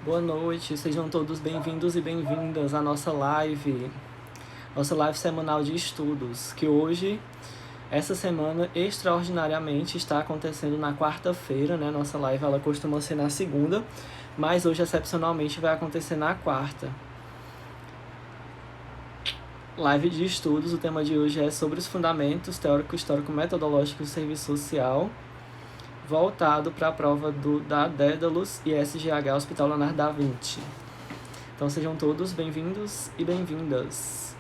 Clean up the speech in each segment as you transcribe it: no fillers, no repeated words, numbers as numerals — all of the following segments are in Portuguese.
Boa noite, sejam todos bem-vindos e bem-vindas à nossa live semanal de estudos, que hoje, essa semana, extraordinariamente está acontecendo na quarta-feira, né? Nossa live ela costuma ser na segunda, mas hoje, excepcionalmente, vai acontecer na quarta. Live de estudos, o tema de hoje é sobre os fundamentos teórico-histórico-metodológicos do serviço social, voltado para a prova da Dédalus e SGH Hospital Leonardo da Vinci. Então sejam todos bem-vindos e bem-vindas.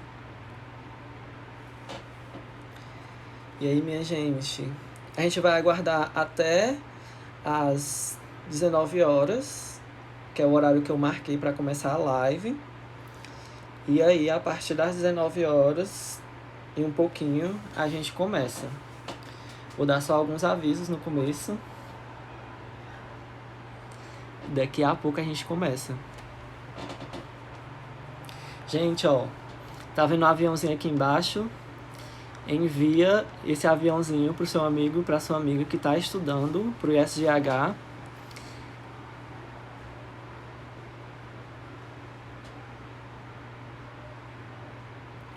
E aí, minha gente, a gente vai aguardar até às 19 horas, que é o horário que eu marquei para começar a live. E aí, a partir das 19 horas e um pouquinho, a gente começa. Vou dar só alguns avisos no começo. Daqui a pouco a gente começa. Gente, ó, tá vendo um aviãozinho aqui embaixo? Envia esse aviãozinho pro seu amigo, pra sua amiga que tá estudando pro ISGH.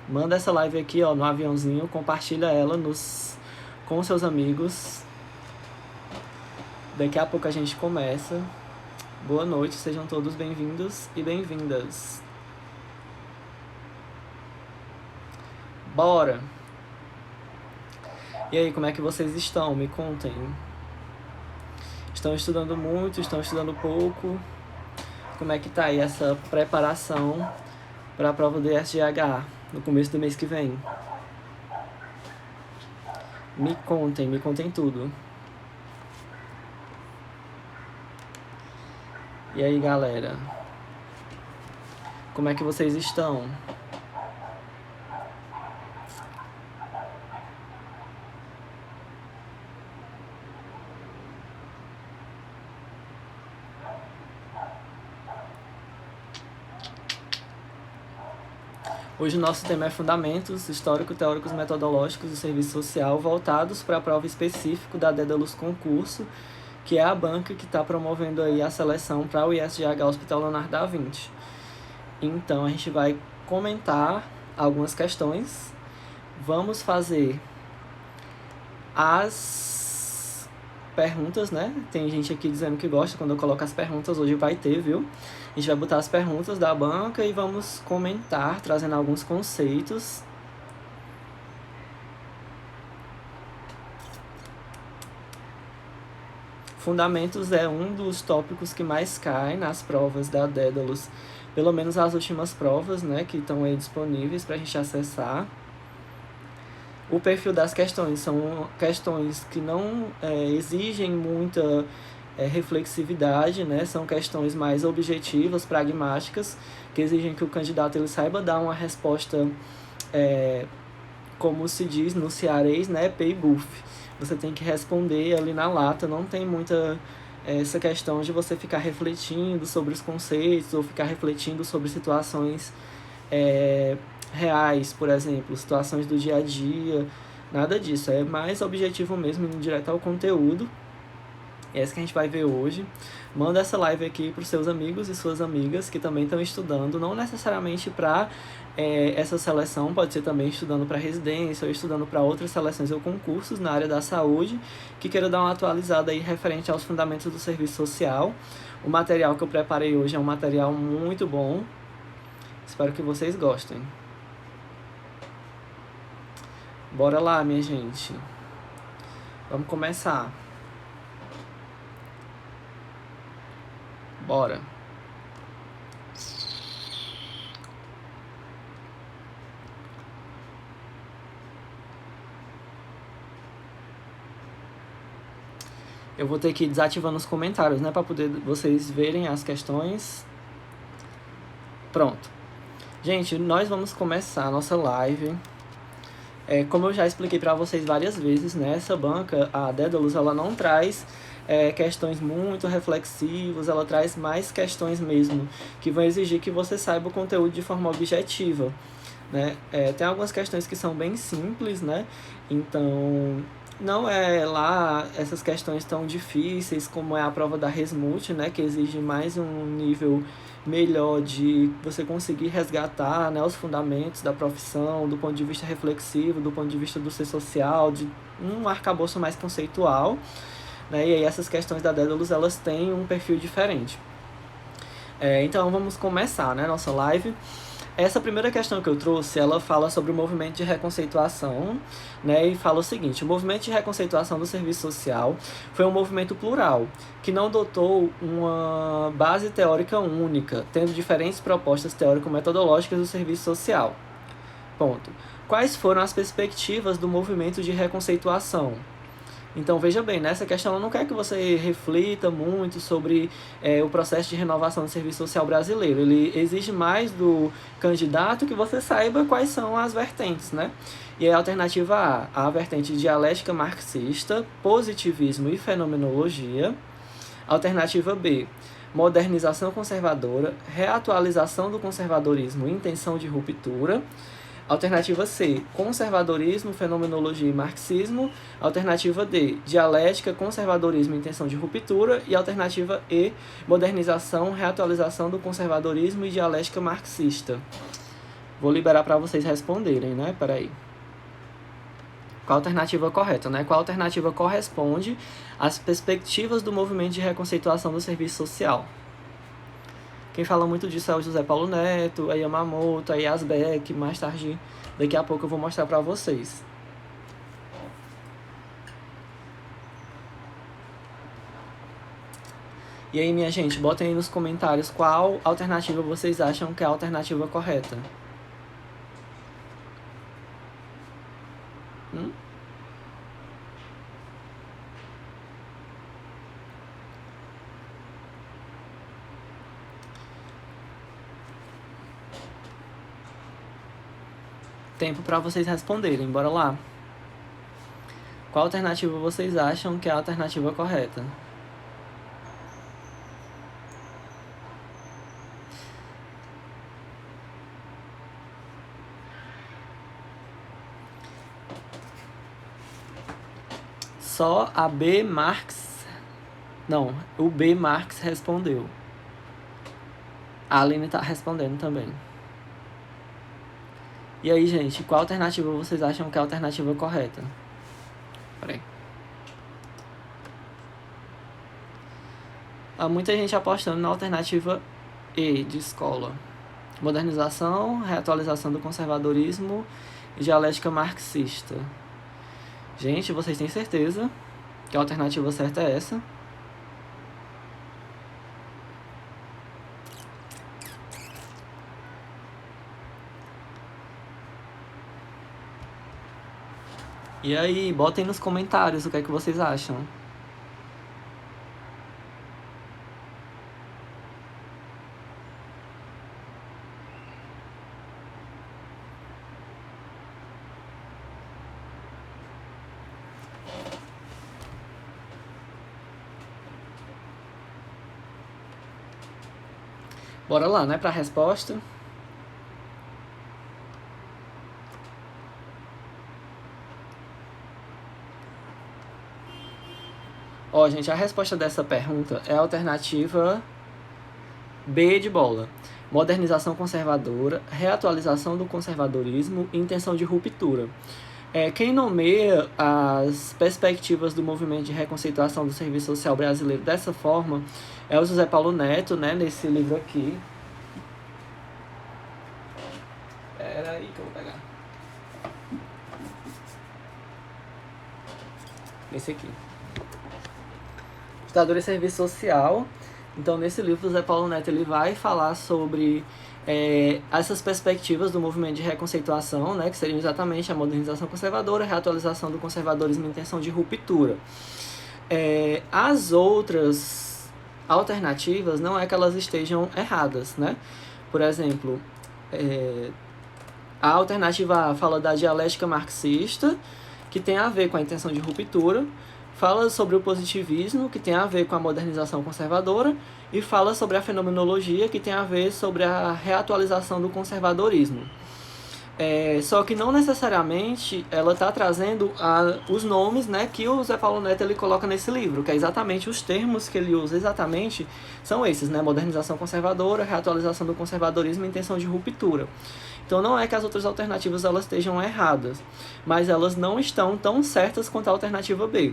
Manda essa live aqui, ó, no aviãozinho, compartilha ela com seus amigos. Daqui a pouco a gente começa. Boa noite, sejam todos bem-vindos e bem-vindas. Bora! E aí, como é que vocês estão? Me contem. Estão estudando muito? Estão estudando pouco? Como é que tá aí essa preparação para a prova do ISGH no começo do mês que vem? Me contem tudo. E aí, galera? Como é que vocês estão? Hoje o nosso tema é Fundamentos Histórico-Teóricos Metodológicos do Serviço Social voltados para a prova específica da Dédalus Concurso, que é a banca que está promovendo aí a seleção para o ISGH Hospital Leonardo da Vinci. Então a gente vai comentar algumas questões. Vamos fazer as perguntas, né? Tem gente aqui dizendo que gosta quando eu coloco as perguntas, hoje vai ter, viu? A gente vai botar as perguntas da banca e vamos comentar, trazendo alguns conceitos. Fundamentos é um dos tópicos que mais cai nas provas da Dédalus, pelo menos as últimas provas, né, que estão aí disponíveis para a gente acessar. O perfil das questões são questões que não exigem muita reflexividade, né? São questões mais objetivas, pragmáticas, que exigem que o candidato ele saiba dar uma resposta, como se diz no cearês, né? Pay-buff. Você tem que responder ali na lata, não tem muita essa questão de você ficar refletindo sobre os conceitos ou ficar refletindo sobre situações reais, por exemplo, situações do dia a dia, nada disso, é mais objetivo mesmo, indo direto ao conteúdo. É essa que a gente vai ver hoje. Manda essa live aqui para os seus amigos e suas amigas que também estão estudando, não necessariamente para essa seleção, pode ser também estudando para residência ou estudando para outras seleções ou concursos na área da saúde, que queira dar uma atualizada aí referente aos fundamentos do serviço social. O material que eu preparei hoje é um material muito bom, espero que vocês gostem. Bora lá, minha gente. Vamos começar. Bora. Eu vou ter que ir desativando os comentários, né, para poder vocês verem as questões. Pronto. Gente, nós vamos começar a nossa live. Como eu já expliquei para vocês várias vezes, né, essa banca, a Dédalus, ela não traz questões muito reflexivas, ela traz mais questões mesmo, que vão exigir que você saiba o conteúdo de forma objetiva, né? Tem algumas questões que são bem simples, né? Então, não é lá essas questões tão difíceis como é a prova da Resmut, né, que exige mais um nível melhor de você conseguir resgatar, né, os fundamentos da profissão, do ponto de vista reflexivo, do ponto de vista do ser social, de um arcabouço mais conceitual, né, e aí essas questões da Dédalus, elas têm um perfil diferente. Então vamos começar, né, nossa live. Essa primeira questão que eu trouxe, ela fala sobre o movimento de reconceituação, né, e fala o seguinte: o movimento de reconceituação do serviço social foi um movimento plural, que não adotou uma base teórica única, tendo diferentes propostas teórico-metodológicas do serviço social. Ponto. Quais foram as perspectivas do movimento de reconceituação? Então, veja bem, nessa questão ela não quer que você reflita muito sobre o processo de renovação do serviço social brasileiro. Ele exige mais do candidato que você saiba quais são as vertentes, né? E a alternativa A vertente dialética marxista, positivismo e fenomenologia. Alternativa B, modernização conservadora, reatualização do conservadorismo e intenção de ruptura. Alternativa C, conservadorismo, fenomenologia e marxismo. Alternativa D, dialética, conservadorismo e intenção de ruptura. E alternativa E, modernização, reatualização do conservadorismo e dialética marxista. Vou liberar para vocês responderem, né? Peraí. Qual a alternativa correta, né? Qual alternativa corresponde às perspectivas do movimento de reconceituação do serviço social? Quem fala muito disso é o José Paulo Neto, a Yamamoto, a Yazbek, mais tarde, daqui a pouco eu vou mostrar para vocês. E aí, minha gente, botem aí nos comentários qual alternativa vocês acham que é a alternativa correta. Tempo para vocês responderem, bora lá. Qual alternativa vocês acham que é a alternativa correta? Só a B. Marx... Não, o B. Marx respondeu. A Aline tá respondendo também. E aí, gente, qual alternativa vocês acham que é a alternativa correta? Peraí. Há muita gente apostando na alternativa E, de escola. Modernização, reatualização do conservadorismo e dialética marxista. Gente, vocês têm certeza que a alternativa certa é essa? E aí, botem nos comentários o que é que vocês acham. Bora lá, né, pra resposta. Ó, gente, a resposta dessa pergunta é a alternativa B de bola. Modernização conservadora, reatualização do conservadorismo e intenção de ruptura. Quem nomeia as perspectivas do movimento de reconceituação do serviço social brasileiro dessa forma é o José Paulo Neto, né, nesse livro aqui. Pera aí que eu vou pegar. Esse aqui. Ditadura e Serviço Social. Então, nesse livro, o José Paulo Neto ele vai falar sobre essas perspectivas do movimento de reconceituação, né, que seriam exatamente a modernização conservadora, a reatualização do conservadorismo e intenção de ruptura. As outras alternativas não é que elas estejam erradas, né? Por exemplo, a alternativa A fala da dialética marxista, que tem a ver com a intenção de ruptura, fala sobre o positivismo, que tem a ver com a modernização conservadora, e fala sobre a fenomenologia, que tem a ver sobre a reatualização do conservadorismo. Só que não necessariamente ela está trazendo os nomes, né, que o Zé Paulo Neto ele coloca nesse livro, que é exatamente os termos que ele usa, exatamente são esses, né, modernização conservadora, reatualização do conservadorismo e intenção de ruptura. Então não é que as outras alternativas elas estejam erradas, mas elas não estão tão certas quanto a alternativa B.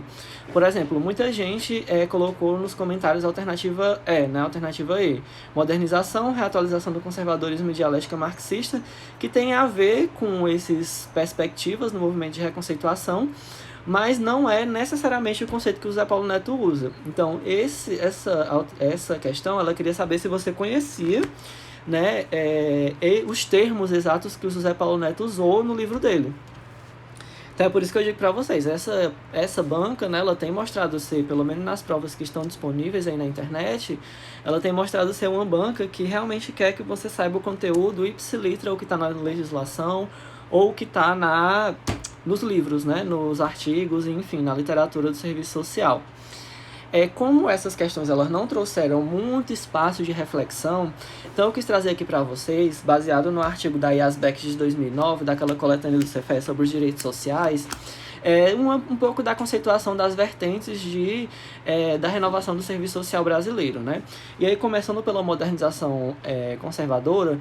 Por exemplo, muita gente colocou nos comentários a alternativa E, né, a alternativa E, modernização, reatualização do conservadorismo e dialética marxista, que tem a ver com essas perspectivas no movimento de reconceituação, mas não é necessariamente o conceito que o Zé Paulo Neto usa. Então, essa questão, ela queria saber se você conhecia, né, os termos exatos que o José Paulo Neto usou no livro dele. Então é por isso que eu digo para vocês, essa banca, né, ela tem mostrado ser, pelo menos nas provas que estão disponíveis aí na internet, ela tem mostrado ser uma banca que realmente quer que você saiba o conteúdo ipsilitra, o que está na legislação, ou o que está nos livros, né, nos artigos, enfim, na literatura do serviço social. Como essas questões elas não trouxeram muito espaço de reflexão, então eu quis trazer aqui para vocês, baseado no artigo da IASBEC de 2009, daquela coletânea do Cefes sobre os direitos sociais, um pouco da conceituação das vertentes da renovação do serviço social brasileiro, né? E aí, começando pela modernização conservadora,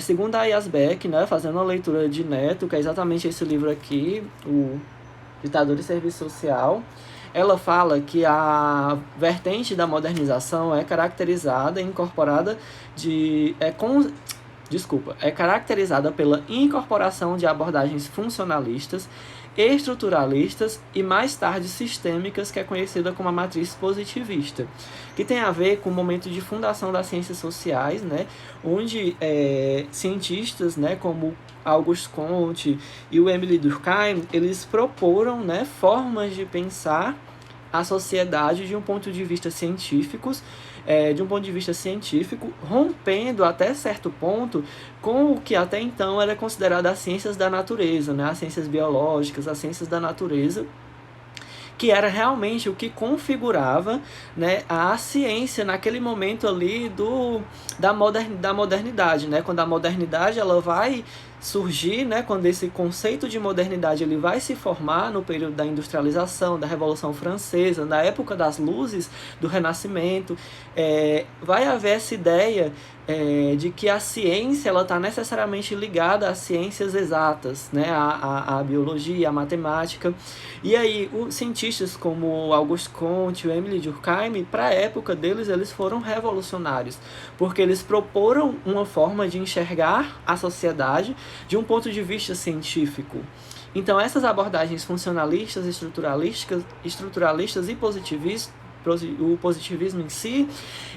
segundo a IASBEC, né, fazendo a leitura de Neto, que é exatamente esse livro aqui, o Ditadura e Serviço Social, ela fala que a vertente da modernização é caracterizada e incorporada é caracterizada pela incorporação de abordagens funcionalistas, estruturalistas e mais tarde sistêmicas, que é conhecida como a matriz positivista, que tem a ver com o momento de fundação das ciências sociais, né, onde cientistas, né, como Auguste Comte e o Émile Durkheim, eles proporam, né, formas de pensar a sociedade de um ponto de vista científico, rompendo até certo ponto com o que até então era considerado as ciências da natureza, né, as ciências biológicas, as ciências da natureza, que era realmente o que configurava, né, a ciência naquele momento ali da modernidade, né, quando a modernidade ela vai surgir, né, quando esse conceito de modernidade ele vai se formar no período da industrialização, da Revolução Francesa, na época das luzes do Renascimento, vai haver essa ideia de que a ciência ela está necessariamente ligada às ciências exatas, né, à biologia, à matemática. E aí, os cientistas como Auguste Comte e Émile Durkheim, para a época deles, eles foram revolucionários, porque eles proporam uma forma de enxergar a sociedade de um ponto de vista científico. Então, essas abordagens funcionalistas, estruturalistas e positivistas, o positivismo em si,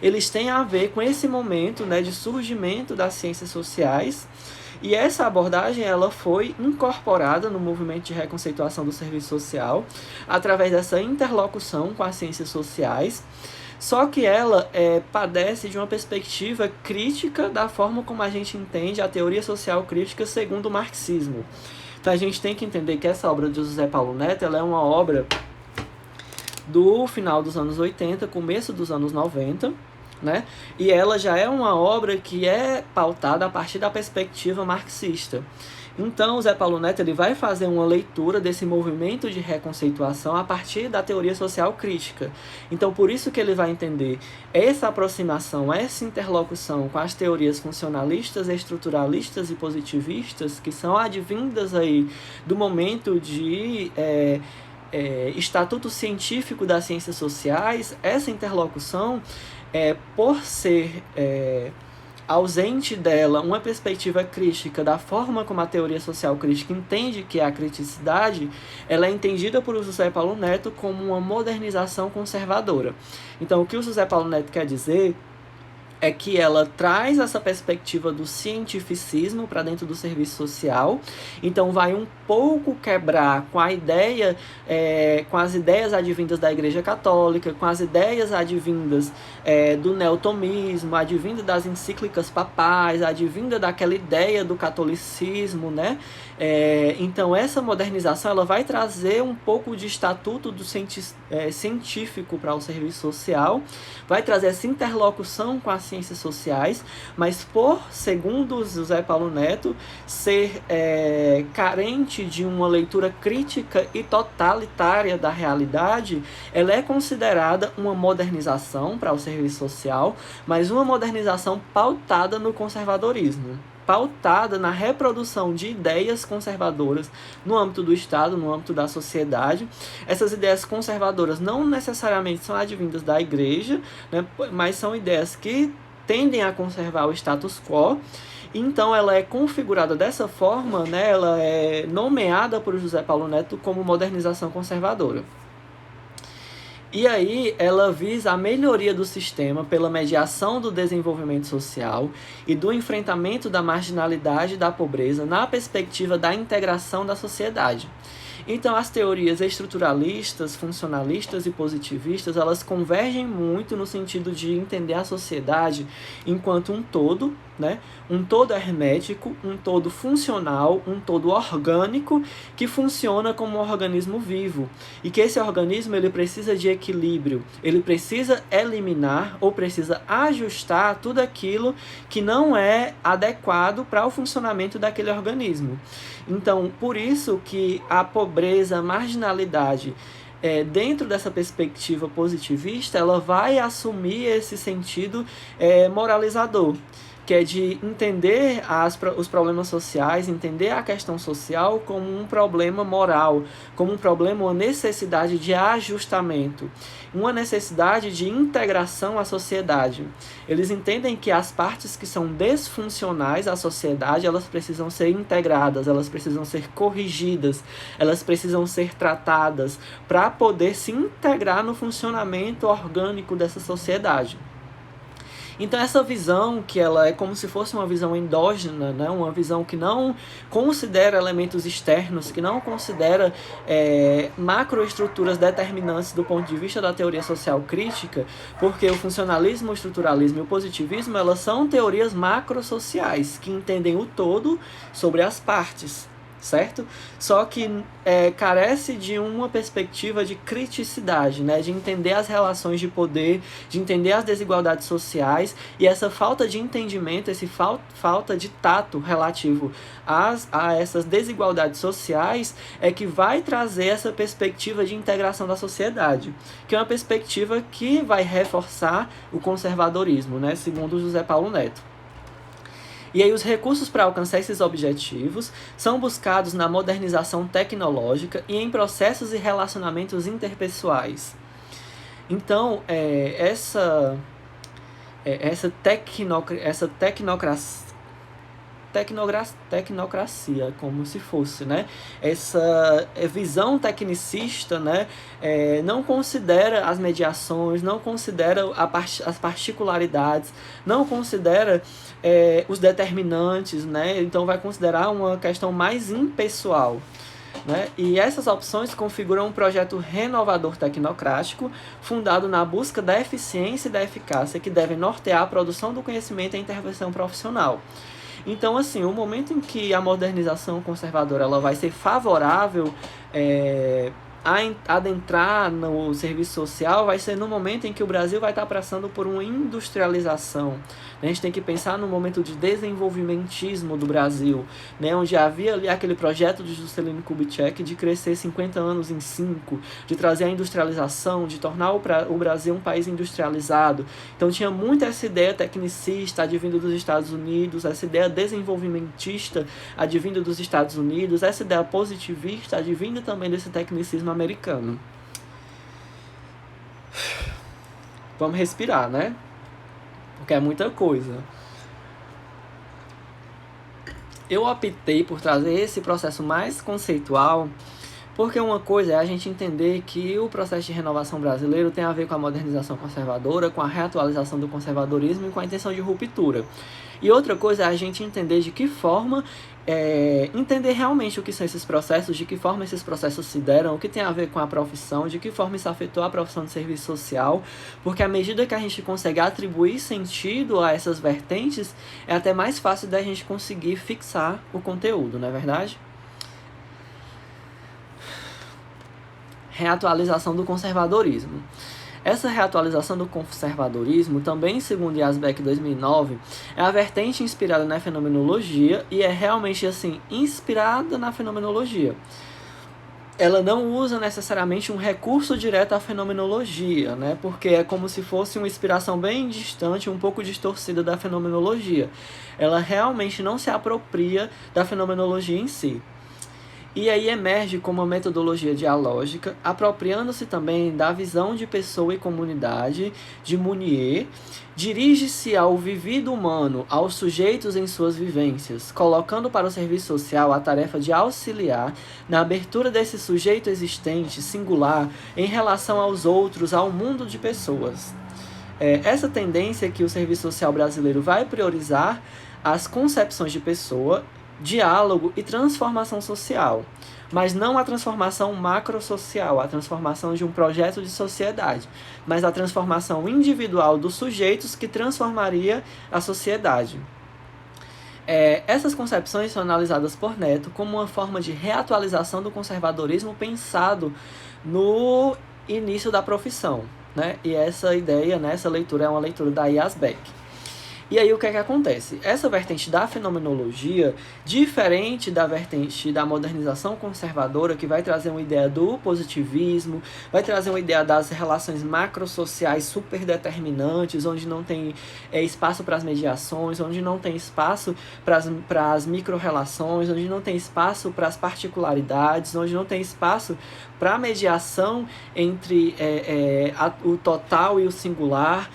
eles têm a ver com esse momento, né, de surgimento das ciências sociais, e essa abordagem ela foi incorporada no movimento de reconceituação do serviço social através dessa interlocução com as ciências sociais, só que ela padece de uma perspectiva crítica da forma como a gente entende a teoria social crítica segundo o marxismo. Então a gente tem que entender que essa obra de José Paulo Neto ela é uma obra do final dos anos 80, começo dos anos 90, né? E ela já é uma obra que é pautada a partir da perspectiva marxista. Então, o Zé Paulo Neto ele vai fazer uma leitura desse movimento de reconceituação a partir da teoria social crítica. Então, por isso que ele vai entender essa aproximação, essa interlocução com as teorias funcionalistas, estruturalistas e positivistas, que são advindas aí do momento de estatuto científico das ciências sociais. Essa interlocução, por ser ausente dela uma perspectiva crítica da forma como a teoria social crítica entende que é a criticidade, ela é entendida por José Paulo Neto como uma modernização conservadora. Então, o que o José Paulo Neto quer dizer é que ela traz essa perspectiva do cientificismo para dentro do serviço social, então vai um pouco quebrar com a ideia, com as ideias advindas da Igreja Católica, com as ideias advindas do neotomismo, advinda das encíclicas papais, advinda daquela ideia do catolicismo, né? Então essa modernização ela vai trazer um pouco de estatuto do científico para o serviço social, vai trazer essa interlocução com as ciências sociais, mas por, segundo José Paulo Neto, ser carente de uma leitura crítica e totalitária da realidade, ela é considerada uma modernização para o serviço social, mas uma modernização pautada no conservadorismo, pautada na reprodução de ideias conservadoras no âmbito do Estado, no âmbito da sociedade. Essas ideias conservadoras não necessariamente são advindas da igreja, né, mas são ideias que tendem a conservar o status quo. Então ela é configurada dessa forma, né, ela é nomeada por José Paulo Neto como modernização conservadora. E aí ela visa a melhoria do sistema pela mediação do desenvolvimento social e do enfrentamento da marginalidade e da pobreza na perspectiva da integração da sociedade. Então as teorias estruturalistas, funcionalistas e positivistas, elas convergem muito no sentido de entender a sociedade enquanto um todo, né? Um todo hermético, um todo funcional, um todo orgânico que funciona como um organismo vivo. E que esse organismo ele precisa de equilíbrio, ele precisa eliminar ou precisa ajustar tudo aquilo que não é adequado para o funcionamento daquele organismo. Então, por isso que a pobreza, a marginalidade, dentro dessa perspectiva positivista, ela vai assumir esse sentido moralizador, que é de entender os problemas sociais, entender a questão social como um problema moral, como um problema, uma necessidade de ajustamento, uma necessidade de integração à sociedade. Eles entendem que as partes que são desfuncionais à sociedade, elas precisam ser integradas, elas precisam ser corrigidas, elas precisam ser tratadas para poder se integrar no funcionamento orgânico dessa sociedade. Então essa visão, que ela é como se fosse uma visão endógena, né? Uma visão que não considera elementos externos, que não considera macroestruturas determinantes do ponto de vista da teoria social crítica, porque o funcionalismo, o estruturalismo e o positivismo, elas são teorias macrosociais, que entendem o todo sobre as partes, certo? Só que carece de uma perspectiva de criticidade, né? De entender as relações de poder, de entender as desigualdades sociais, e essa falta de entendimento, essa falta de tato relativo a essas desigualdades sociais é que vai trazer essa perspectiva de integração da sociedade, que é uma perspectiva que vai reforçar o conservadorismo, né? Segundo José Paulo Neto. E aí os recursos para alcançar esses objetivos são buscados na modernização tecnológica e em processos e relacionamentos interpessoais. Então, essa tecnocracia, como se fosse, né? Essa visão tecnicista, né? Não considera as mediações, não considera as particularidades, não considera os determinantes, né? Então vai considerar uma questão mais impessoal, né? E essas opções configuram um projeto renovador tecnocrático fundado na busca da eficiência e da eficácia que devem nortear a produção do conhecimento e a intervenção profissional. Então, assim, o momento em que a modernização conservadora ela vai ser favorável a adentrar no serviço social vai ser no momento em que o Brasil vai estar passando por uma industrialização. A gente tem que pensar no momento de desenvolvimentismo do Brasil, né, onde havia ali aquele projeto de Juscelino Kubitschek de crescer 50 anos em 5, de trazer a industrialização, de tornar o Brasil um país industrializado. Então tinha muito essa ideia tecnicista advindo dos Estados Unidos, essa ideia desenvolvimentista advindo dos Estados Unidos, essa ideia positivista advindo também desse tecnicismo americano. Vamos respirar, né? Porque é muita coisa. Eu optei por trazer esse processo mais conceitual, porque uma coisa é a gente entender que o processo de renovação brasileiro tem a ver com a modernização conservadora, com a reatualização do conservadorismo e com a intenção de ruptura. E outra coisa é a gente entender de que forma, entender realmente o que são esses processos, de que forma esses processos se deram, o que tem a ver com a profissão, de que forma isso afetou a profissão de serviço social, porque à medida que a gente consegue atribuir sentido a essas vertentes, é até mais fácil da gente conseguir fixar o conteúdo, não é verdade? Reatualização do conservadorismo. Essa reatualização do conservadorismo, também segundo Yazbek 2009, é a vertente inspirada na fenomenologia e é realmente assim inspirada na fenomenologia. Ela não usa necessariamente um recurso direto à fenomenologia, né? Porque é como se fosse uma inspiração bem distante, um pouco distorcida da fenomenologia. Ela realmente não se apropria da fenomenologia em si. E aí emerge como uma metodologia dialógica, apropriando-se também da visão de pessoa e comunidade de Mounier, dirige-se ao vivido humano, aos sujeitos em suas vivências, colocando para o serviço social a tarefa de auxiliar na abertura desse sujeito existente, singular, em relação aos outros, ao mundo de pessoas. Essa tendência que o serviço social brasileiro vai priorizar as concepções de pessoa, diálogo e transformação social, mas não a transformação macrosocial, a transformação de um projeto de sociedade, mas a transformação individual dos sujeitos que transformaria a sociedade. Essas concepções são analisadas por Neto como uma forma de reatualização do conservadorismo pensado no início da profissão, né? E essa ideia, né, essa leitura é uma leitura da Yazbek. E aí o que é que acontece? Essa vertente da fenomenologia, diferente da vertente da modernização conservadora, que vai trazer uma ideia do positivismo, vai trazer uma ideia das relações macrosociais superdeterminantes, onde não tem espaço para as mediações, onde não tem espaço para as micro-relações, onde não tem espaço para as particularidades, onde não tem espaço para a mediação entre o total e o singular.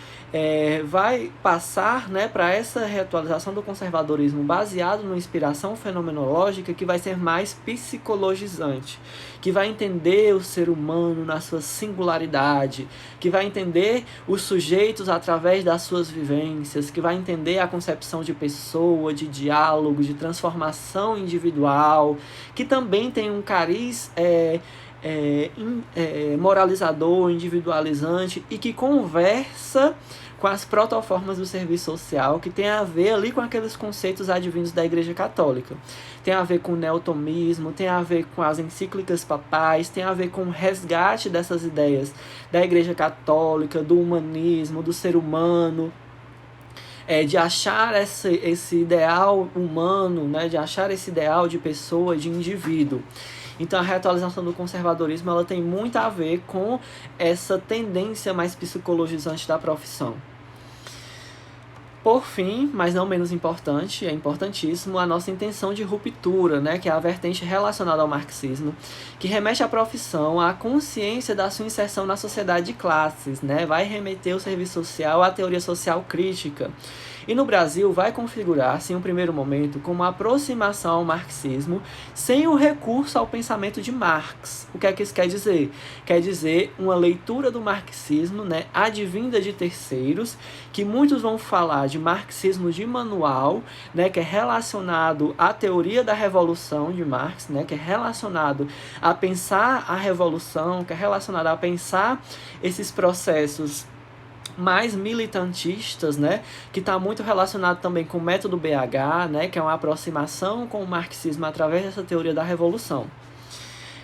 Vai passar, né, para essa reatualização do conservadorismo baseado numa inspiração fenomenológica que vai ser mais psicologizante, que vai entender o ser humano na sua singularidade, que vai entender os sujeitos através das suas vivências, que vai entender a concepção de pessoa, de diálogo, de transformação individual, que também tem um cariz moralizador, individualizante e que conversa com as protoformas do serviço social, que tem a ver ali com aqueles conceitos advindos da Igreja Católica. Tem a ver com o neotomismo, tem a ver com as encíclicas papais, tem a ver com o resgate dessas ideias da Igreja Católica, do humanismo, do ser humano, de achar esse ideal humano, né, de achar esse ideal de pessoa, de indivíduo. Então a reatualização do conservadorismo ela tem muito a ver com essa tendência mais psicologizante da profissão. Por fim, mas não menos importante, é importantíssimo a nossa intenção de ruptura, né, que é a vertente relacionada ao marxismo, que remete à profissão, à consciência da sua inserção na sociedade de classes, né, vai remeter o serviço social à teoria social crítica. E no Brasil vai configurar-se em um primeiro momento como uma aproximação ao marxismo sem o recurso ao pensamento de Marx. O que é que isso quer dizer? Quer dizer uma leitura do marxismo, né, advinda de terceiros, que muitos vão falar de marxismo de manual, né, que é relacionado à teoria da revolução de Marx, né, que é relacionado a pensar a revolução, que é relacionado a pensar esses processos mais militantistas, né, que está muito relacionado também com o método BH, né, que é uma aproximação com o marxismo através dessa teoria da revolução.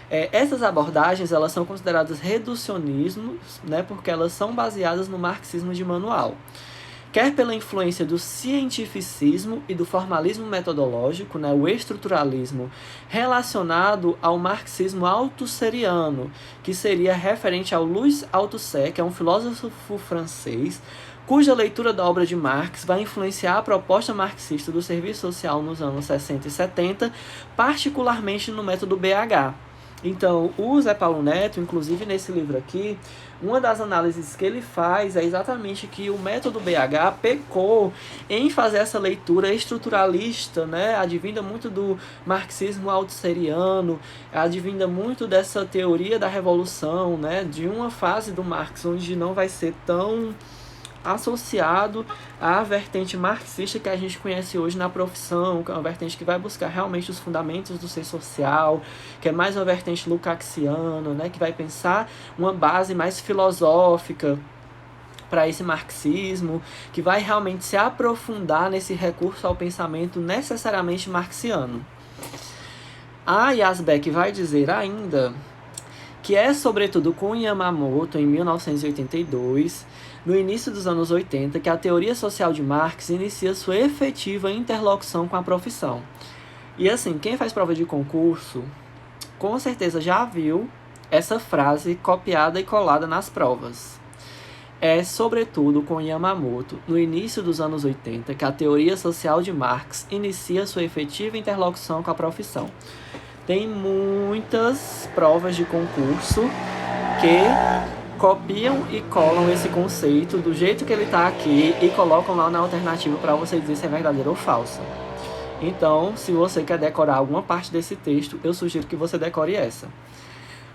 Essas abordagens elas são consideradas reducionismos, né, porque elas são baseadas no marxismo de manual. Quer pela influência do cientificismo e do formalismo metodológico, né, o estruturalismo, relacionado ao marxismo althusserriano, que seria referente ao Louis Althusser, que é um filósofo francês, cuja leitura da obra de Marx vai influenciar a proposta marxista do serviço social nos anos 60 e 70, particularmente no método BH. Então, o Zé Paulo Neto, inclusive nesse livro aqui, uma das análises que ele faz é exatamente que o método BH pecou em fazer essa leitura estruturalista, né? Advinda muito do marxismo althusserriano, advinda muito dessa teoria da revolução, né? De uma fase do Marx onde não vai ser tão associado à vertente marxista que a gente conhece hoje na profissão, que é uma vertente que vai buscar realmente os fundamentos do ser social, que é mais uma vertente lukácsiana, né, que vai pensar uma base mais filosófica para esse marxismo, que vai realmente se aprofundar nesse recurso ao pensamento necessariamente marxiano. A Yazbek vai dizer ainda que é sobretudo com Yamamoto, em 1982, no início dos anos 80, que a teoria social de Marx inicia sua efetiva interlocução com a profissão. E assim, quem faz prova de concurso, com certeza já viu essa frase copiada e colada nas provas. É sobretudo com Yamamoto, no início dos anos 80, que a teoria social de Marx inicia sua efetiva interlocução com a profissão. Tem muitas provas de concurso que copiam e colam esse conceito do jeito que ele está aqui e colocam lá na alternativa para você dizer se é verdadeiro ou falso. Então, se você quer decorar alguma parte desse texto, eu sugiro que você decore essa.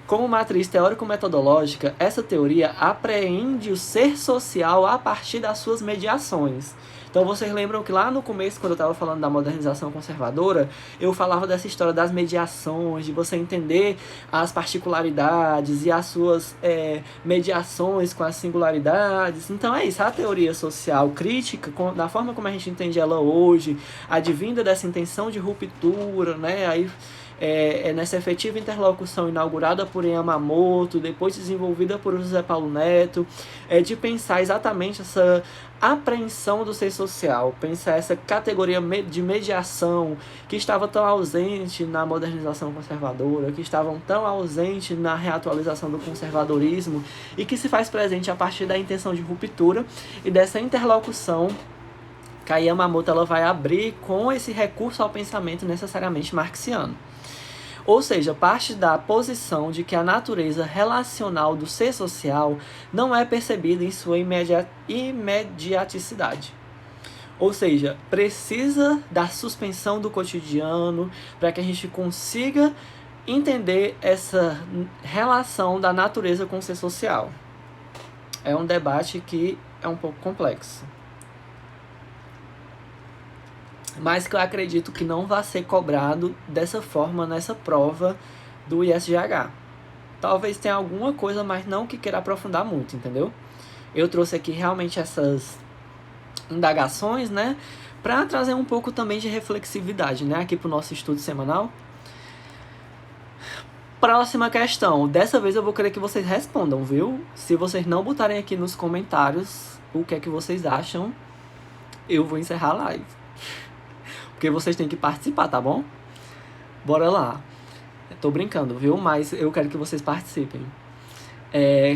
Como matriz teórico-metodológica, essa teoria apreende o ser social a partir das suas mediações. Então, vocês lembram que lá no começo, quando eu estava falando da modernização conservadora, eu falava dessa história das mediações, de você entender as particularidades e as suas mediações com as singularidades. Então, é isso, a teoria social crítica, da forma como a gente entende ela hoje, advinda dessa intenção de ruptura, né? Aí, nessa efetiva interlocução inaugurada por Yamamoto, depois desenvolvida por José Paulo Neto, de pensar exatamente essa apreensão do ser social, pensar essa categoria de mediação que estava tão ausente na modernização conservadora, que estavam tão ausente na reatualização do conservadorismo e que se faz presente a partir da intenção de ruptura e dessa interlocução que a Yamamoto ela vai abrir com esse recurso ao pensamento necessariamente marxiano. Ou seja, parte da posição de que a natureza relacional do ser social não é percebida em sua imediaticidade. Ou seja, precisa da suspensão do cotidiano para que a gente consiga entender essa relação da natureza com o ser social. É um debate que é um pouco complexo, mas que eu acredito que não vai ser cobrado dessa forma nessa prova do ISGH. Talvez tenha alguma coisa, mas não que queira aprofundar muito, entendeu? Eu trouxe aqui realmente essas indagações, né, para trazer um pouco também de reflexividade, né, aqui para o nosso estudo semanal. Próxima questão. Dessa vez eu vou querer que vocês respondam, viu? Se vocês não botarem aqui nos comentários o que é que vocês acham, eu vou encerrar a live. Porque vocês têm que participar, tá bom? Bora lá. Tô brincando, viu? Mas eu quero que vocês participem.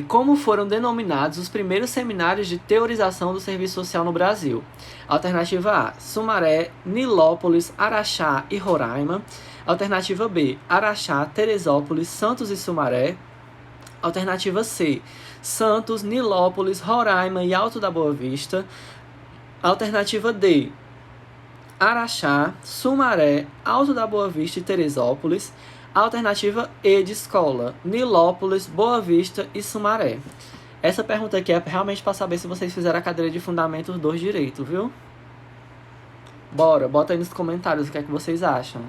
Como foram denominados os primeiros seminários de teorização do serviço social no Brasil? Alternativa A, Sumaré, Nilópolis, Araxá e Roraima. Alternativa B, Araxá, Teresópolis, Santos e Sumaré. Alternativa C, Santos, Nilópolis, Roraima e Alto da Boa Vista. Alternativa D, Araxá, Sumaré, Alto da Boa Vista e Teresópolis. Alternativa E de escola, Nilópolis, Boa Vista e Sumaré. Essa pergunta aqui é realmente para saber se vocês fizeram a cadeira de Fundamentos 2 direito, viu? Bora, bota aí nos comentários o que é que vocês acham.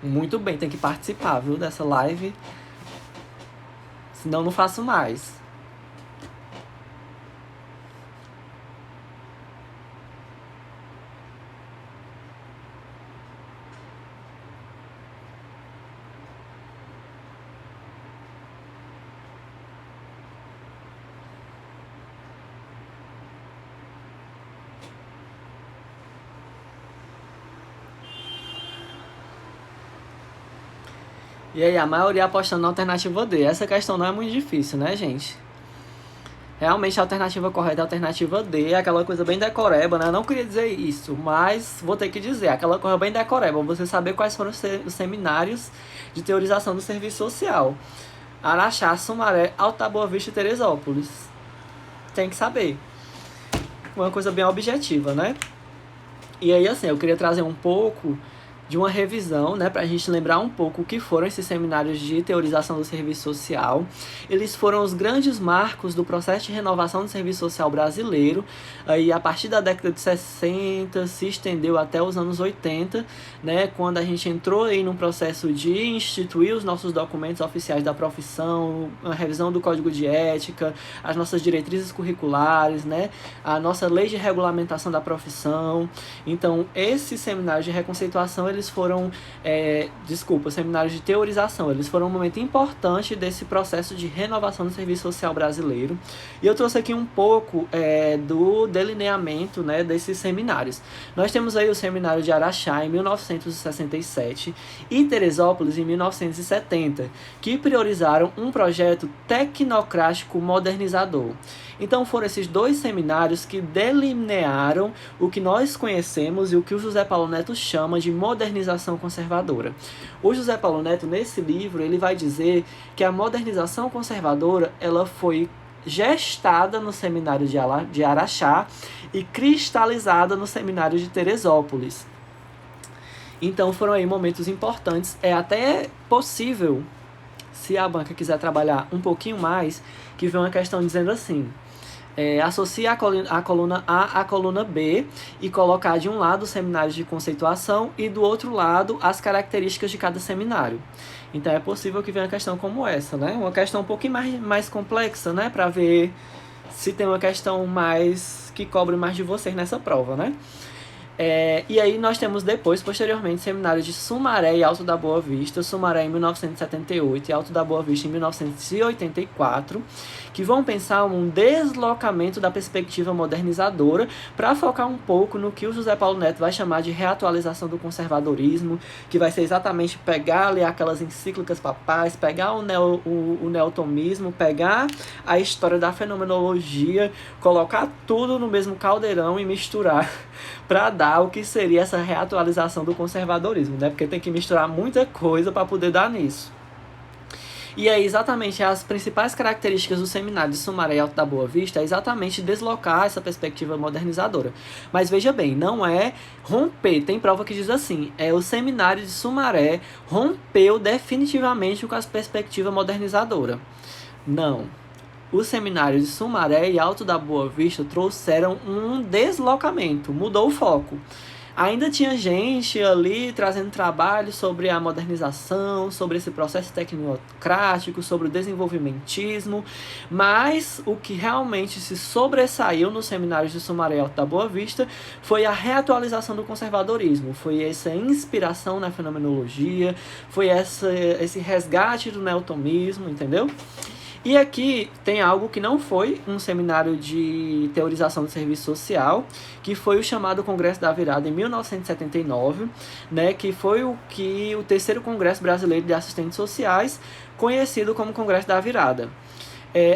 Muito bem, tem que participar, viu, dessa live. Senão não faço mais. E aí, a maioria apostando na alternativa D. Essa questão não é muito difícil, né, gente? Realmente a alternativa correta é a alternativa D, aquela coisa bem decoreba, né? Eu não queria dizer isso, mas vou ter que dizer, aquela coisa bem decoreba, você saber quais foram os seminários de teorização do serviço social. Araxá, Sumaré, Alto da Boa Vista e Teresópolis. Tem que saber. Uma coisa bem objetiva, né? E aí, assim, eu queria trazer um pouco de uma revisão, né, para a gente lembrar um pouco o que foram esses seminários de teorização do serviço social. Eles foram os grandes marcos do processo de renovação do serviço social brasileiro, aí a partir da década de 60 se estendeu até os anos 80, né, quando a gente entrou aí num processo de instituir os nossos documentos oficiais da profissão, a revisão do Código de Ética, as nossas diretrizes curriculares, né, a nossa lei de regulamentação da profissão. Então, esses seminários de reconceituação, eles eles foram, seminários de teorização, eles foram um momento importante desse processo de renovação do serviço social brasileiro. E eu trouxe aqui um pouco do delineamento, né, desses seminários. Nós temos aí o seminário de Araxá, em 1967, e Teresópolis, em 1970, que priorizaram um projeto tecnocrático modernizador. Então foram esses dois seminários que delinearam o que nós conhecemos e o que o José Paulo Neto chama de modernização conservadora. O José Paulo Neto, nesse livro, ele vai dizer que a modernização conservadora ela foi gestada no seminário de Araxá e cristalizada no seminário de Teresópolis. Então foram aí momentos importantes. É até possível, se a banca quiser trabalhar um pouquinho mais, que vem uma questão dizendo assim: associe a coluna A à coluna B e colocar de um lado os seminários de conceituação e do outro lado as características de cada seminário. Então é possível que venha uma questão como essa, né? Uma questão um pouquinho mais complexa, né? Para ver se tem uma questão mais que cobre mais de vocês nessa prova, né? E aí nós temos depois, posteriormente, seminários de Sumaré e Alto da Boa Vista, Sumaré em 1978 e Alto da Boa Vista em 1984, que vão pensar um deslocamento da perspectiva modernizadora para focar um pouco no que o José Paulo Neto vai chamar de reatualização do conservadorismo, que vai ser exatamente pegar ali aquelas encíclicas papais, pegar o neotomismo, pegar a história da fenomenologia, colocar tudo no mesmo caldeirão e misturar para dar o que seria essa reatualização do conservadorismo, né? Porque tem que misturar muita coisa para poder dar nisso. E aí, exatamente, as principais características do seminário de Sumaré e Alto da Boa Vista é exatamente deslocar essa perspectiva modernizadora. Mas veja bem, não é romper, tem prova que diz assim, o seminário de Sumaré rompeu definitivamente com a perspectiva modernizadora. Não. Os seminários de Sumaré e Alto da Boa Vista trouxeram um deslocamento, mudou o foco. Ainda tinha gente ali trazendo trabalho sobre a modernização, sobre esse processo tecnocrático, sobre o desenvolvimentismo, mas o que realmente se sobressaiu nos seminários de Sumaré e Alto da Boa Vista foi a reatualização do conservadorismo, foi essa inspiração na fenomenologia, foi esse resgate do neotomismo, entendeu? E aqui tem algo que não foi um seminário de teorização do serviço social, que foi o chamado Congresso da Virada em 1979, né, que foi o terceiro Congresso Brasileiro de Assistentes Sociais, conhecido como Congresso da Virada.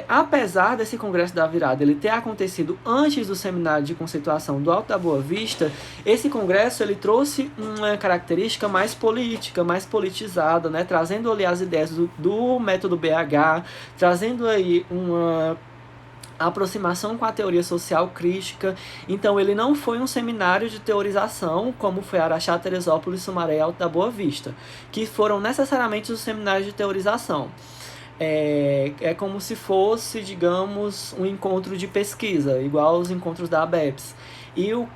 Apesar desse Congresso da Virada ele ter acontecido antes do seminário de conceituação do Alto da Boa Vista, esse congresso ele trouxe uma característica mais política, mais politizada, né? Trazendo ali as ideias do método BH, trazendo aí uma aproximação com a teoria social crítica. Então ele não foi um seminário de teorização como foi Araxá, Teresópolis, Sumaré e Alto da Boa Vista, que foram necessariamente os seminários de teorização. É como se fosse, digamos, um encontro de pesquisa, igual aos encontros da ABEPS. E o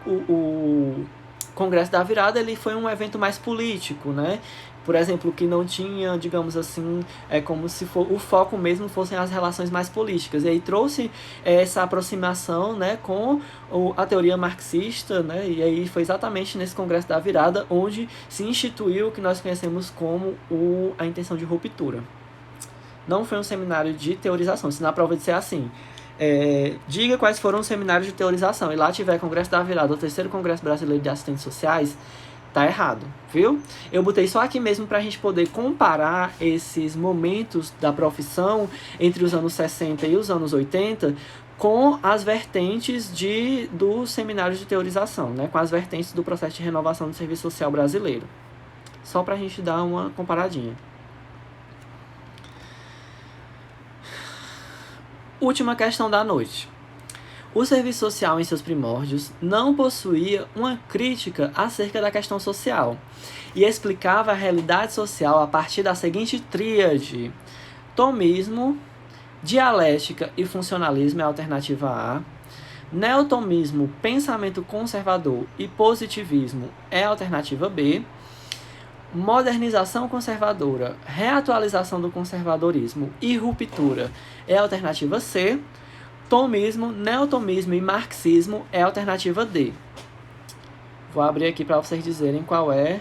Congresso da Virada ele foi um evento mais político, né? Por exemplo, que não tinha, digamos assim, como se o foco mesmo fossem as relações mais políticas. E aí trouxe essa aproximação, né, com a teoria marxista, né? E aí foi exatamente nesse Congresso da Virada onde se instituiu o que nós conhecemos como a intenção de ruptura. Não foi um seminário de teorização, se na prova de ser assim. Diga quais foram os seminários de teorização. E lá tiver Congresso da Virada, o terceiro Congresso Brasileiro de Assistentes Sociais, tá errado, viu? Eu botei só aqui mesmo para a gente poder comparar esses momentos da profissão entre os anos 60 e os anos 80 com as vertentes do seminário de teorização, né? Com as vertentes do processo de renovação do serviço social brasileiro. Só para a gente dar uma comparadinha. Última questão da noite. O serviço social, em seus primórdios, não possuía uma crítica acerca da questão social e explicava a realidade social a partir da seguinte tríade: tomismo, dialética e funcionalismo é a alternativa A, neotomismo, pensamento conservador e positivismo é a alternativa B, modernização conservadora, reatualização do conservadorismo e ruptura é a alternativa C, tomismo, neotomismo e marxismo é a alternativa D. Vou abrir aqui para vocês dizerem qual é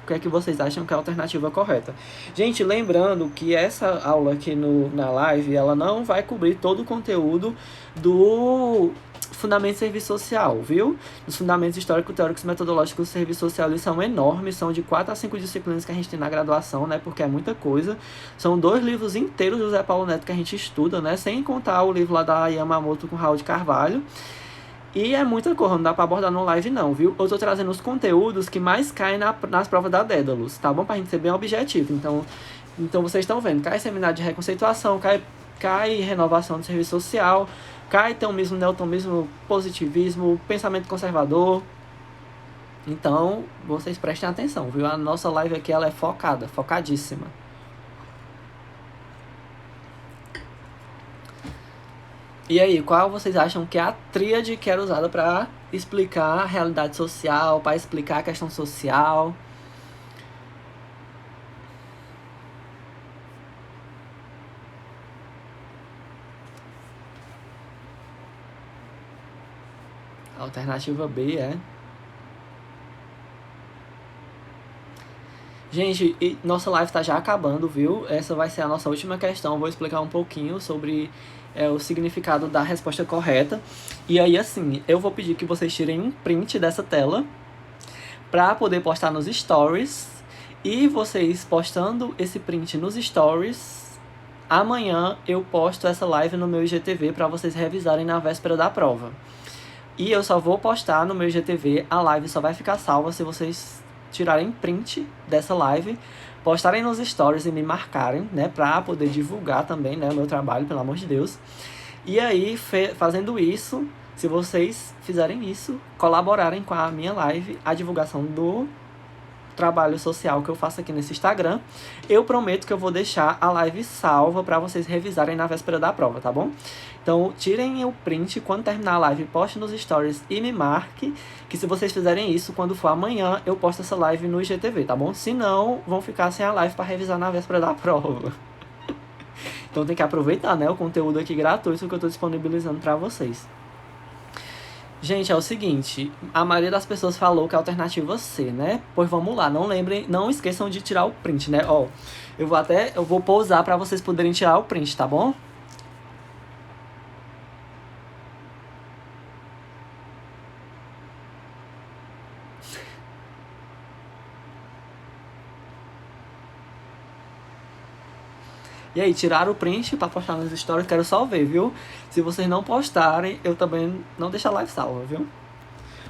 o que é que vocês acham que é a alternativa correta. Gente, lembrando que essa aula aqui na live, ela não vai cobrir todo o conteúdo do Fundamentos de Serviço Social, viu? Os fundamentos histórico-teóricos e metodológicos do serviço social, eles são enormes, são de 4 a 5 disciplinas que a gente tem na graduação, né? Porque é muita coisa. São 2 livros inteiros do José Paulo Neto que a gente estuda, né? Sem contar o livro lá da Yamamoto com Raul de Carvalho. E é muita coisa, não dá pra abordar no live não, viu? Eu tô trazendo os conteúdos que mais caem nas provas da Dédalus, tá bom? Pra gente ser bem objetivo. Então vocês estão vendo, cai seminário de reconceituação, cai renovação do serviço social, cai teomismo, neotomismo, positivismo, pensamento conservador. Então, vocês prestem atenção, viu? A nossa live aqui, ela é focadíssima. E aí, qual vocês acham que é a tríade que era usada para explicar a realidade social, para explicar a questão social? A alternativa B é... Gente, nossa live tá já acabando, viu? Essa vai ser a nossa última questão. Vou explicar um pouquinho sobre o significado da resposta correta. E aí, assim, eu vou pedir que vocês tirem um print dessa tela para poder postar nos stories. E vocês postando esse print nos stories, amanhã eu posto essa live no meu IGTV para vocês revisarem na véspera da prova. E eu só vou postar no meu IGTV, a live só vai ficar salva se vocês tirarem print dessa live, postarem nos stories e me marcarem, né, pra poder divulgar também, né, o meu trabalho, pelo amor de Deus. E aí, fazendo isso, se vocês fizerem isso, colaborarem com a minha live, a divulgação do trabalho social que eu faço aqui nesse Instagram, eu prometo que eu vou deixar a live salva para vocês revisarem na véspera da prova, tá bom? Então, tirem o print quando terminar a live, poste nos stories e me marque, que se vocês fizerem isso, quando for amanhã, eu posto essa live no IGTV, tá bom? Se não, vão ficar sem a live para revisar na véspera da prova. Então tem que aproveitar, né, o conteúdo aqui gratuito que eu tô disponibilizando para vocês. Gente, é o seguinte, a maioria das pessoas falou que é a alternativa C, né? Pois vamos lá, não esqueçam de tirar o print, né? Ó, eu vou pausar para vocês poderem tirar o print, tá bom? E aí, tiraram o print pra postar nos stories, quero só ver, viu? Se vocês não postarem, eu também não deixo a live salva, viu?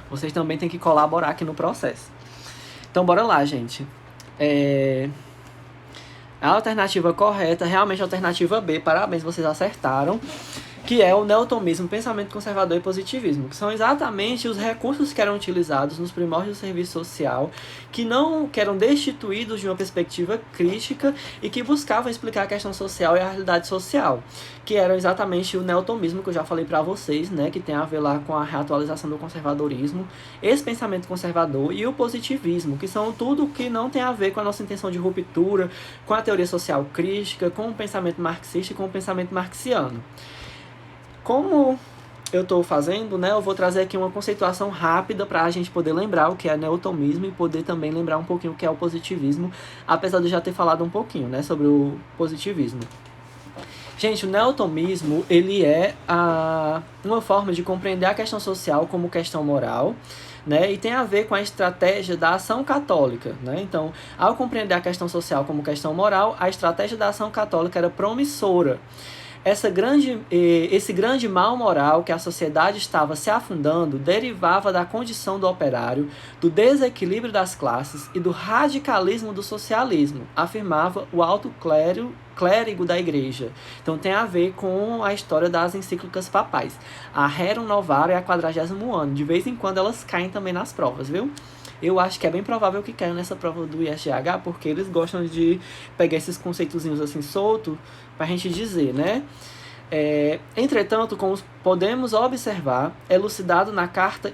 Vocês também têm que colaborar aqui no processo. Então, bora lá, gente. A alternativa correta, realmente a alternativa B, parabéns, vocês acertaram. Que é o neotomismo, pensamento conservador e positivismo, que são exatamente os recursos que eram utilizados nos primórdios do serviço social, que eram destituídos de uma perspectiva crítica e que buscavam explicar a questão social e a realidade social, que eram exatamente o neotomismo, que eu já falei para vocês, né, que tem a ver lá com a reatualização do conservadorismo, esse pensamento conservador e o positivismo, que são tudo que não tem a ver com a nossa intenção de ruptura, com a teoria social crítica, com o pensamento marxista e com o pensamento marxiano. Como eu estou fazendo, né, eu vou trazer aqui uma conceituação rápida para a gente poder lembrar o que é neotomismo e poder também lembrar um pouquinho o que é o positivismo, apesar de eu já ter falado um pouquinho, né, sobre o positivismo. Gente, o neotomismo, ele é uma forma de compreender a questão social como questão moral, né, e tem a ver com a estratégia da ação católica, né? Então, ao compreender a questão social como questão moral, a estratégia da ação católica era promissora. Esse grande mal moral que a sociedade estava se afundando derivava da condição do operário, do desequilíbrio das classes e do radicalismo do socialismo, afirmava o alto clérigo da igreja. Então tem a ver com a história das encíclicas papais. A Rerum Novarum e a 40º ano. De vez em quando elas caem também nas provas, viu? Eu acho que é bem provável que caiam nessa prova do ISGH, porque eles gostam de pegar esses conceitozinhos assim soltos pra gente dizer, né? Entretanto, como podemos observar, elucidado na carta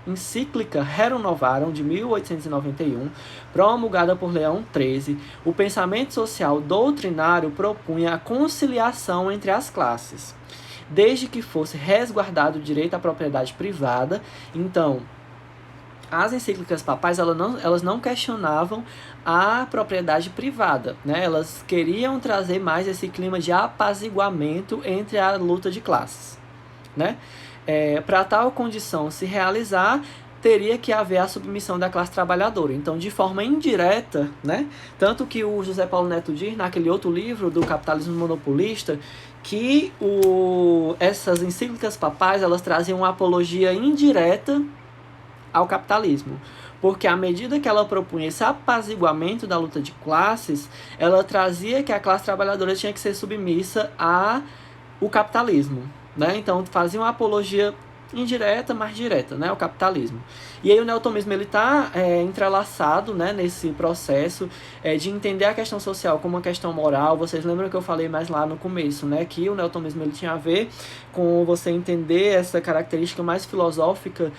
encíclica Rerum Novarum de 1891, promulgada por Leão XIII, o pensamento social doutrinário propunha a conciliação entre as classes, desde que fosse resguardado o direito à propriedade privada. Então, as encíclicas papais elas não questionavam a propriedade privada, né? Elas queriam trazer mais esse clima de apaziguamento entre a luta de classes, né? Para tal condição se realizar, teria que haver a submissão da classe trabalhadora. Então, de forma indireta, né? Tanto que o José Paulo Neto diz, naquele outro livro do Capitalismo Monopolista, que essas encíclicas papais elas traziam uma apologia indireta ao capitalismo. Porque à medida que ela propunha esse apaziguamento da luta de classes, ela trazia que a classe trabalhadora tinha que ser submissa ao capitalismo, né? Então fazia uma apologia indireta, mas direta, né? O capitalismo. E aí o neotomismo ele está entrelaçado, né, nesse processo de entender a questão social como uma questão moral. Vocês lembram que eu falei mais lá no começo, né, que o neotomismo ele tinha a ver com você entender essa característica mais filosófica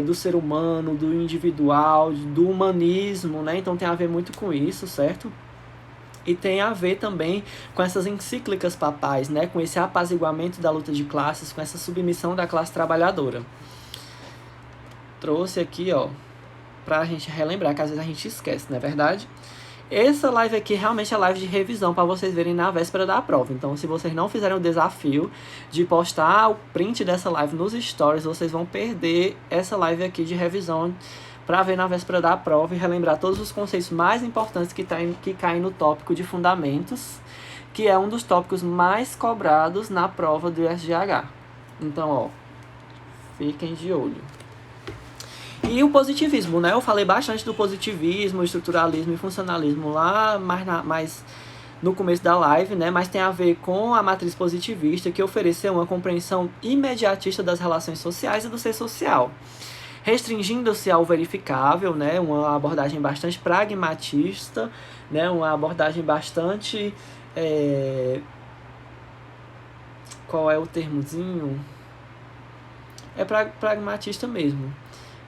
do ser humano, do individual, do humanismo, né? Então tem a ver muito com isso, certo? E tem a ver também com essas encíclicas papais, né? Com esse apaziguamento da luta de classes, com essa submissão da classe trabalhadora. Trouxe aqui, ó, pra gente relembrar, que às vezes a gente esquece, não é verdade? Essa live aqui realmente é live de revisão para vocês verem na véspera da prova. Então, se vocês não fizerem o desafio de postar o print dessa live nos stories, vocês vão perder essa live aqui de revisão para ver na véspera da prova e relembrar todos os conceitos mais importantes que caem no tópico de fundamentos, que é um dos tópicos mais cobrados na prova do UFGH. Então, ó, fiquem de olho. E o positivismo, né? Eu falei bastante do positivismo, estruturalismo e funcionalismo lá, mais no começo da live, né? Mas tem a ver com a matriz positivista, que ofereceu uma compreensão imediatista das relações sociais e do ser social, restringindo-se ao verificável, né, uma abordagem bastante pragmatista, né, uma abordagem bastante... qual é o termozinho? É pragmatista mesmo.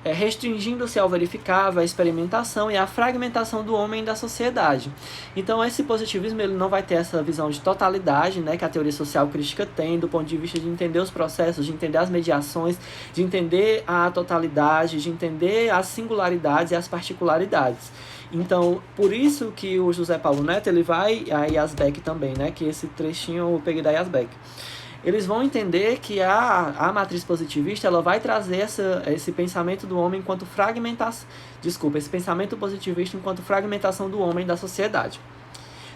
Restringindo-se ao verificável, a experimentação e a fragmentação do homem e da sociedade. Então, esse positivismo ele não vai ter essa visão de totalidade, né, que a teoria social crítica tem, do ponto de vista de entender os processos, de entender as mediações, de entender a totalidade, de entender as singularidades e as particularidades. Então, por isso que o José Paulo Neto ele vai, a Yazbek também, né, que esse trechinho eu peguei da Yazbek. Eles vão entender que a matriz positivista ela vai trazer esse pensamento do homem enquanto fragmentação... esse pensamento positivista enquanto fragmentação do homem da sociedade.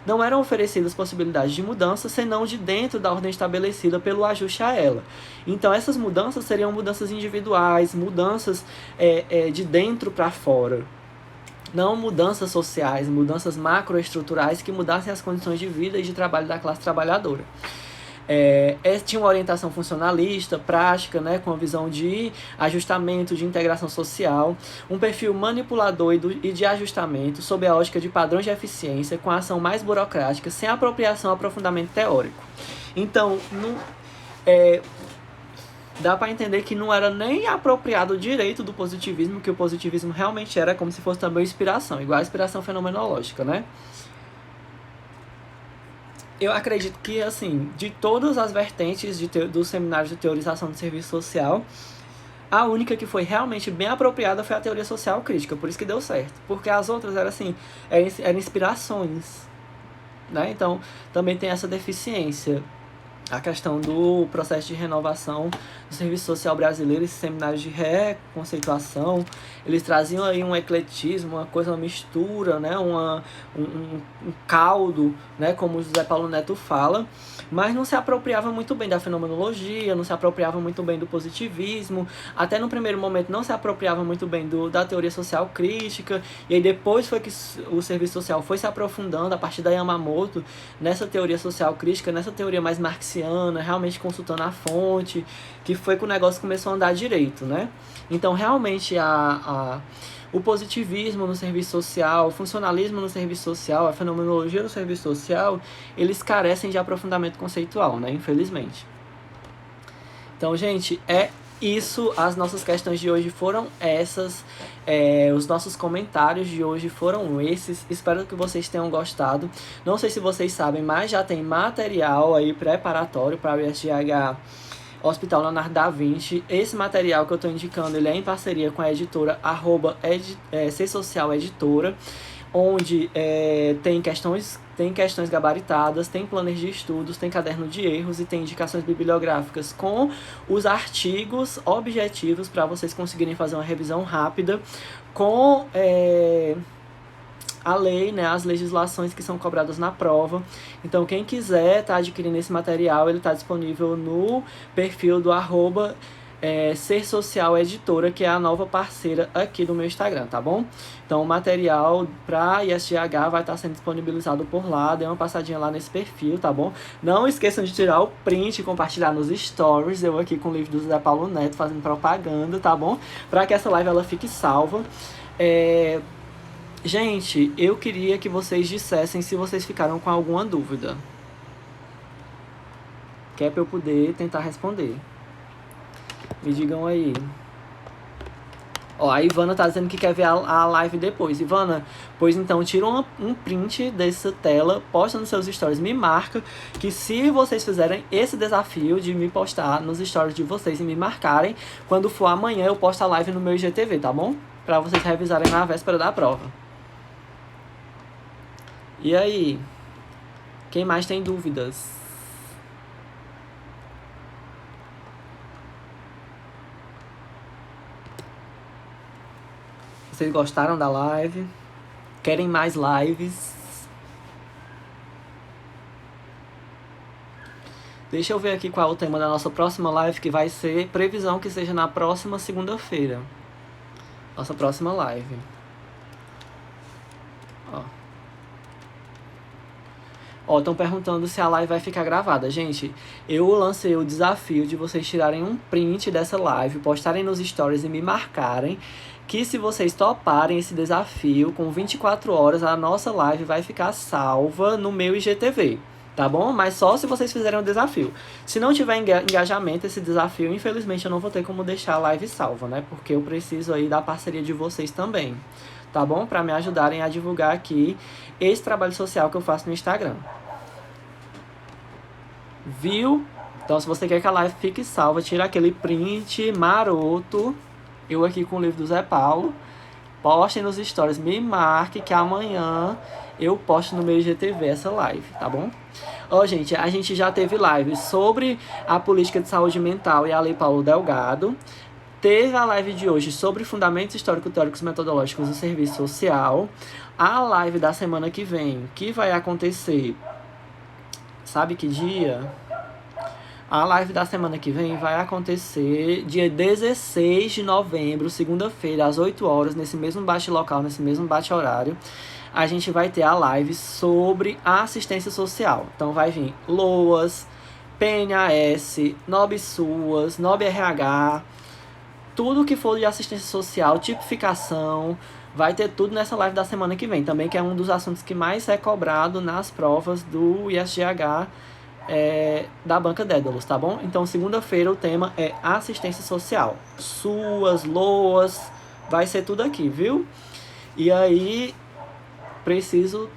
Não eram oferecidas possibilidades de mudança, senão de dentro da ordem estabelecida pelo ajuste a ela. Então, essas mudanças seriam mudanças individuais, mudanças de dentro para fora. Não mudanças sociais, mudanças macroestruturais que mudassem as condições de vida e de trabalho da classe trabalhadora. Tinha uma orientação funcionalista, prática, né, com a visão de ajustamento, de integração social, um perfil manipulador e de ajustamento sob a ótica de padrões de eficiência, com a ação mais burocrática, sem apropriação ou aprofundamento teórico. Então, dá para entender que não era nem apropriado o direito do positivismo, que o positivismo realmente era como se fosse também inspiração, igual a inspiração fenomenológica, né? Eu acredito que, assim, de todas as vertentes do seminário de teorização do serviço social, a única que foi realmente bem apropriada foi a teoria social crítica, por isso que deu certo. Porque as outras eram, assim, eram inspirações, né? Então, também tem essa deficiência. A questão do processo de renovação do serviço social brasileiro, esses seminários de reconceituação, eles traziam aí um ecletismo, uma coisa, uma mistura, né? um caldo, né? Como o José Paulo Neto fala, mas não se apropriava muito bem da fenomenologia, não se apropriava muito bem do positivismo, até no primeiro momento não se apropriava muito bem da teoria social crítica, e aí depois foi que o serviço social foi se aprofundando a partir da Yamamoto nessa teoria social crítica, nessa teoria mais marxiana, realmente consultando a fonte, que foi que o negócio começou a andar direito, né? Então, realmente, o positivismo no serviço social, o funcionalismo no serviço social, a fenomenologia no serviço social, eles carecem de aprofundamento conceitual, né? Infelizmente. Então, gente, isso. As nossas questões de hoje foram essas. Os nossos comentários de hoje foram esses. Espero que vocês tenham gostado. Não sei se vocês sabem, mas já tem material aí preparatório para o UFGH Hospital Leonardo da Vinci. Esse material que eu estou indicando, ele é em parceria com a editora Ser Social Editora, onde tem questões gabaritadas, tem planners de estudos, tem caderno de erros e tem indicações bibliográficas com os artigos objetivos para vocês conseguirem fazer uma revisão rápida com a lei, né, as legislações que são cobradas na prova. Então, quem quiser estar adquirindo esse material, ele está disponível no perfil do Ser Social Editora, que é a nova parceira aqui do meu Instagram, tá bom? Então, o material para ISGH vai estar sendo disponibilizado por lá, dê uma passadinha lá nesse perfil, tá bom? Não esqueçam de tirar o print e compartilhar nos stories, eu aqui com o livro do José Paulo Neto fazendo propaganda, tá bom? Para que essa live ela fique salva. Gente, eu queria que vocês dissessem se vocês ficaram com alguma dúvida, que é para eu poder tentar responder. Me digam aí. Ó, a Ivana tá dizendo que quer ver a live depois. Ivana, pois então tira um print dessa tela, posta nos seus stories, me marca, que se vocês fizerem esse desafio de me postar nos stories de vocês e me marcarem, quando for amanhã eu posto a live no meu IGTV, tá bom? Pra vocês revisarem na véspera da prova. E aí? Quem mais tem dúvidas? Vocês gostaram da live? Querem mais lives? Deixa eu ver aqui qual é o tema da nossa próxima live, que vai ser previsão que seja na próxima segunda-feira. Nossa próxima live. Ó, estão perguntando se a live vai ficar gravada. Gente, eu lancei o desafio de vocês tirarem um print dessa live, postarem nos stories e me marcarem, que se vocês toparem esse desafio, com 24 horas a nossa live vai ficar salva no meu IGTV, tá bom? Mas só se vocês fizerem o desafio. Se não tiver engajamento esse desafio, infelizmente eu não vou ter como deixar a live salva, né? Porque eu preciso aí da parceria de vocês também, tá bom? Para me ajudarem a divulgar aqui esse trabalho social que eu faço no Instagram. Viu? Então, se você quer que a live fique salva, tira aquele print maroto, eu aqui com o livro do Zé Paulo, postem nos stories, me marque que amanhã eu posto no meu IGTV essa live, tá bom? Ó, gente, a gente já teve live sobre a política de saúde mental e a Lei Paulo Delgado. Teve a live de hoje sobre fundamentos histórico-teóricos e metodológicos do serviço social. A live da semana que vem, que vai acontecer, sabe que dia? A live da semana que vem vai acontecer dia 16 de novembro, segunda-feira, às 8 horas, nesse mesmo bate-local, nesse mesmo bate-horário. A gente vai ter a live sobre a assistência social. Então vai vir LOAS, PNAS, NOBSUAS, NOBRH, tudo que for de assistência social, tipificação, vai ter tudo nessa live da semana que vem. Também que é um dos assuntos que mais é cobrado nas provas do ISGH da banca Dédalus, tá bom? Então, segunda-feira o tema é assistência social. SUAS, LOAS, vai ser tudo aqui, viu? E aí, preciso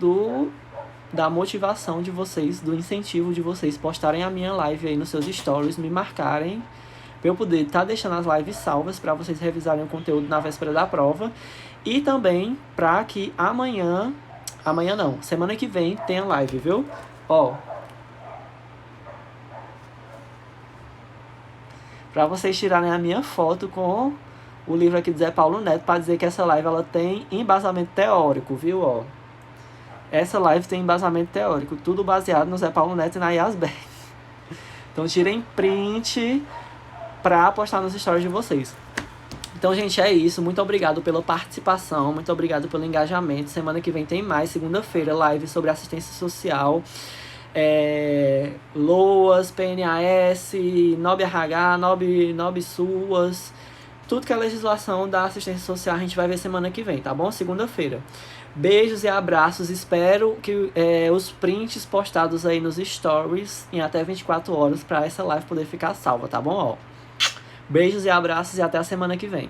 da motivação de vocês, do incentivo de vocês postarem a minha live aí nos seus stories, me marcarem, para eu poder estar deixando as lives salvas para vocês revisarem o conteúdo na véspera da prova. E também para que semana que vem tenha live, viu? Ó, para vocês tirarem a minha foto com o livro aqui do Zé Paulo Neto, para dizer que essa live ela tem embasamento teórico, viu? Ó, essa live tem embasamento teórico, tudo baseado no Zé Paulo Neto e na Yasberg. Então tirem print para postar nos stories de vocês. Então, gente, é isso. Muito obrigado pela participação, muito obrigado pelo engajamento. Semana que vem tem mais, segunda-feira, live sobre assistência social, LOAS, PNAS, NOBRH, NOBSUAS, tudo que é legislação da assistência social a gente vai ver semana que vem, tá bom? Segunda-feira. Beijos e abraços. Espero que os prints postados aí nos stories em até 24 horas para essa live poder ficar salva, tá bom? Ó, beijos e abraços e até a semana que vem.